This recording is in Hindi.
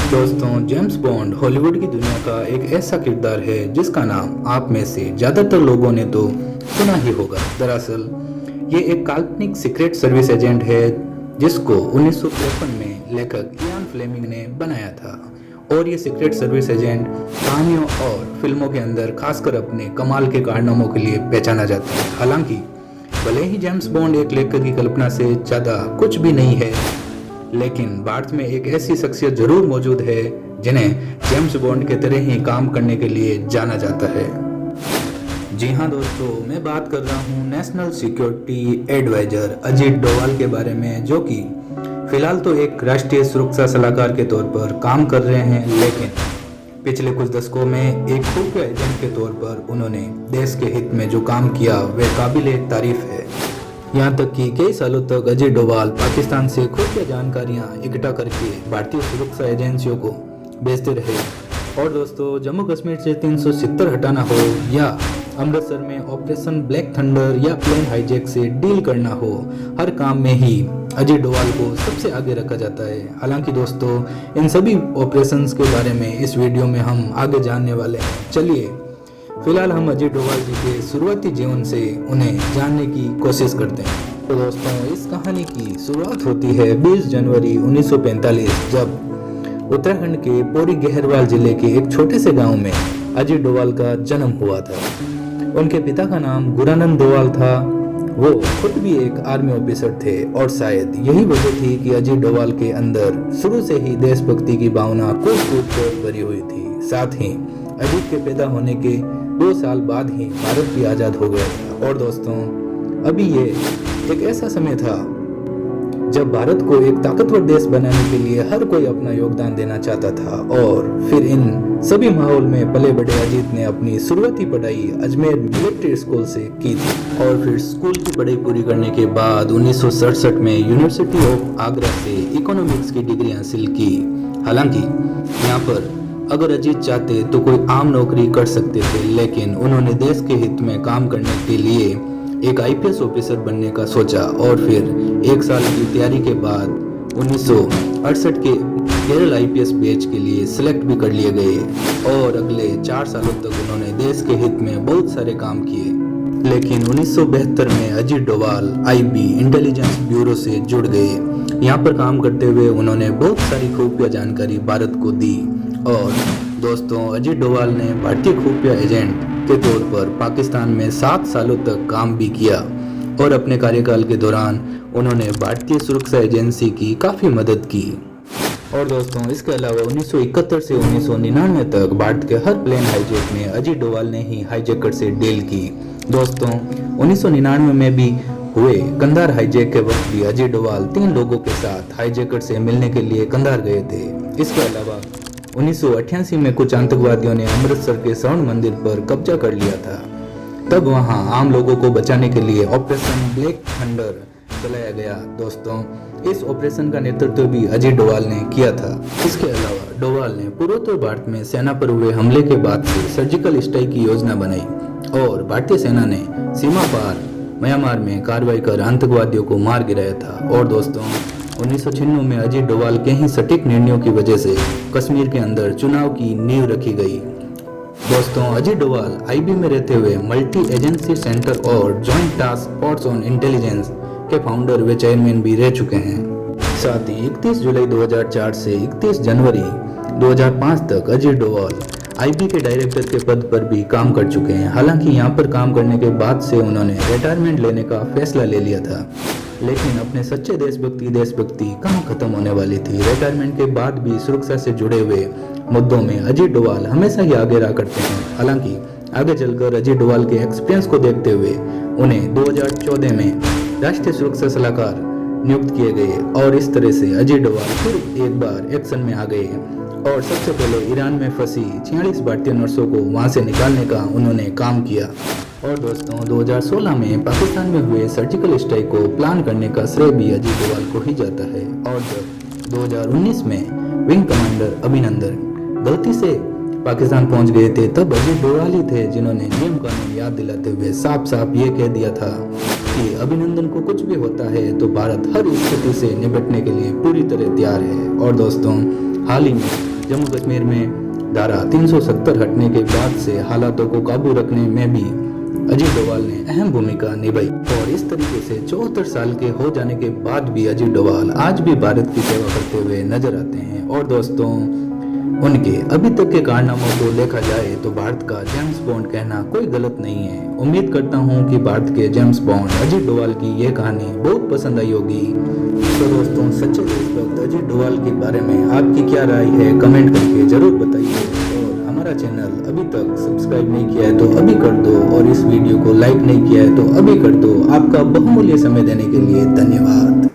दोस्तों, जेम्स बॉन्ड हॉलीवुड की दुनिया का एक ऐसा किरदार है जिसका नाम आप में से ज़्यादातर लोगों ने तो सुना ही होगा। दरअसल ये एक काल्पनिक सीक्रेट सर्विस एजेंट है जिसको 1953 में लेखक इयान फ्लेमिंग ने बनाया था। और ये सीक्रेट सर्विस एजेंट कहानियों और फिल्मों के अंदर खासकर अपने कमाल के कारनामों के लिए पहचाना जाता है। हालांकि भले ही जेम्स बॉन्ड एक लेखक की कल्पना से ज़्यादा कुछ भी नहीं है, लेकिन भारत में एक ऐसी शख्सियत जरूर मौजूद है जिन्हें जेम्स बॉन्ड के तरह ही काम करने के लिए जाना जाता है। जी हाँ दोस्तों, मैं बात कर रहा हूँ national security adviser Ajit Doval के बारे में, जो कि फिलहाल तो एक राष्ट्रीय सुरक्षा सलाहकार के तौर पर काम कर रहे हैं, लेकिन पिछले कुछ दशकों में एक खुफिया एजेंट के तौर पर उन्होंने देश के हित में जो काम किया वह काबिले तारीफ है। यहाँ तक कि कई सालों तक अजय डोभाल पाकिस्तान से खुफिया जानकारियाँ इकट्ठा करके भारतीय सुरक्षा एजेंसियों को भेजते रहे। और दोस्तों, जम्मू कश्मीर से 370 हटाना हो या अमृतसर में ऑपरेशन ब्लैक थंडर या प्लेन हाईजैक से डील करना हो, हर काम में ही अजय डोभाल को सबसे आगे रखा जाता है। हालांकि दोस्तों, इन सभी ऑपरेशंस के बारे में इस वीडियो में हम आगे जानने वाले हैं। चलिए फिलहाल हम अजय डोभाल जी के शुरुआती जीवन से उन्हें जानने की कोशिश करते हैं। तो दोस्तों, इस कहानी की शुरुआत होती है 20 जनवरी 1945, जब उत्तराखंड के पौड़ी गहरवाल जिले के एक छोटे से गांव में अजय डोभाल का जन्म हुआ था। उनके पिता का नाम गुरानंद डोभाल था। वो खुद भी एक आर्मी ऑफिसर थे और शायद यही वजह थी कि अजय डोभाल के अंदर शुरू से ही देशभक्ति की भावना कूट कूट कर भरी हुई थी। साथ ही अजीत के पैदा होने के 2 साल बाद ही भारत भी आज़ाद हो गया था। और दोस्तों, अभी ये एक ऐसा समय था जब भारत को एक ताकतवर देश बनाने के लिए हर कोई अपना योगदान देना चाहता था। और फिर इन सभी माहौल में पले बड़े अजीत ने अपनी शुरुआती पढ़ाई अजमेर मिलिट्री स्कूल से की थी। और फिर स्कूल की पढ़ाई पूरी करने के बाद 1967 में यूनिवर्सिटी ऑफ आगरा से इकोनॉमिक्स की डिग्री हासिल की। हालांकि यहाँ पर अगर अजीत चाहते तो कोई आम नौकरी कर सकते थे, लेकिन उन्होंने देश के हित में काम करने के लिए एक आईपीएस ऑफिसर बनने का सोचा। और फिर 1 साल की तैयारी के बाद 1968 के केरल आईपीएस बैच के लिए सिलेक्ट भी कर लिए गए। और अगले 4 सालों तक उन्होंने देश के हित में बहुत सारे काम किए। लेकिन 1972 में Ajit Doval IB intelligence bureau से जुड़ गए। यहाँ पर काम करते हुए उन्होंने बहुत सारी खुफिया जानकारी भारत को दी। और दोस्तों, अजीत डोभाल ने भारतीय खुफिया एजेंट के तौर पर पाकिस्तान में 7 सालों तक काम भी किया। और अपने कार्यकाल के दौरान उन्होंने भारतीय सुरक्षा एजेंसी की काफ़ी मदद की। और दोस्तों, इसके अलावा 1971 से 1999 तक भारत के हर प्लेन हाईजैक में अजीत डोभाल ने ही हाईजैकर से डील की। दोस्तों, 1999 में भी हुए कंधार हाईजैक के वक्त भी अजय डोभाल 3 लोगों के साथ हाईजैकर से मिलने के लिए कंधार गए थे। इसके अलावा 1988 में कुछ आतंकवादियों ने अमृतसर के स्वर्ण मंदिर पर कब्जा कर लिया था। तब वहां आम लोगों को बचाने के लिए ऑपरेशन ब्लैक थंडर चलाया गया। दोस्तों, इस ऑपरेशन का नेतृत्व भी अजय डोभाल ने किया था। इसके अलावा डोभाल ने पूर्वोत्तर भारत में सेना पर हुए हमले के बाद से सर्जिकल स्ट्राइक की योजना बनाई और भारतीय सेना ने सीमा पार म्यांमार में कार्रवाई कर आतंकवादियों को मार गिराया था। और दोस्तों, 1996 में अजय डोभाल के ही सटीक निर्णयों की वजह से कश्मीर के अंदर चुनाव की नींव रखी गई। दोस्तों, अजय डोभाल आईबी में रहते हुए मल्टी एजेंसी सेंटर और joint task force on intelligence के फाउंडर व चेयरमैन भी रह चुके हैं। साथ ही 31 जुलाई 2004 से 31 जनवरी 2005 तक अजय डोभाल आईबी के डायरेक्टर के पद पर भी काम कर चुके हैं। हालांकि यहाँ पर काम करने के बाद से उन्होंने रिटायरमेंट लेने का फैसला ले लिया था, लेकिन अपने सच्चे देशभक्ति कहाँ खत्म होने वाली थी। रिटायरमेंट के बाद भी सुरक्षा से जुड़े हुए मुद्दों में अजय डोभाल हमेशा ही आगे रहा करते हैं। हालांकि आगे चलकर अजय डोभाल के एक्सपीरियंस को देखते हुए उन्हें 2014 में राष्ट्रीय सुरक्षा सलाहकार नियुक्त किए गए। और इस तरह से अजय डोभाल फिर एक बार एक्शन में आ गए और सबसे पहले ईरान में फंसी 46 भारतीय नर्सों को वहां से निकालने का उन्होंने काम किया। और दोस्तों, 2016 में पाकिस्तान में हुए सर्जिकल स्ट्राइक को प्लान करने का श्रेय भी अजय डोभाल को ही जाता है। और जब 2019 में विंग कमांडर अभिनंदन गलती से पाकिस्तान पहुंच गए थे, तब अजय डोभाल ही थे जिन्होंने नियम कानून याद दिलाते हुए साफ साफ ये कह दिया था कि अभिनंदन को कुछ भी होता है तो भारत हर स्थिति से निपटने के लिए पूरी तरह तैयार है। और दोस्तों, हाल ही में जम्मू कश्मीर में धारा 370 हटने के बाद से हालातों को काबू रखने में भी अजीत डोभाल ने अहम भूमिका निभाई और इस तरीके से 74 साल के हो जाने के बाद भी अजीत डोभाल आज भी भारत की सेवा करते हुए नजर आते हैं। और दोस्तों, उनके अभी तक के कारनामों को देखा जाए तो भारत का जेम्स बॉन्ड कहना कोई गलत नहीं है। उम्मीद करता हूं कि भारत के जेम्स बॉन्ड अजीत डोभाल की ये कहानी बहुत पसंद आई होगी। तो दोस्तों, सच्चे देशभक्त अजीत डोभाल के बारे में आपकी क्या राय है, कमेंट करके जरूर बताइए। और हमारा चैनल अभी तक सब्सक्राइब नहीं किया है तो अभी कर दो, और इस वीडियो को लाइक नहीं किया है तो अभी कर दो। आपका बहुमूल्य समय देने के लिए धन्यवाद।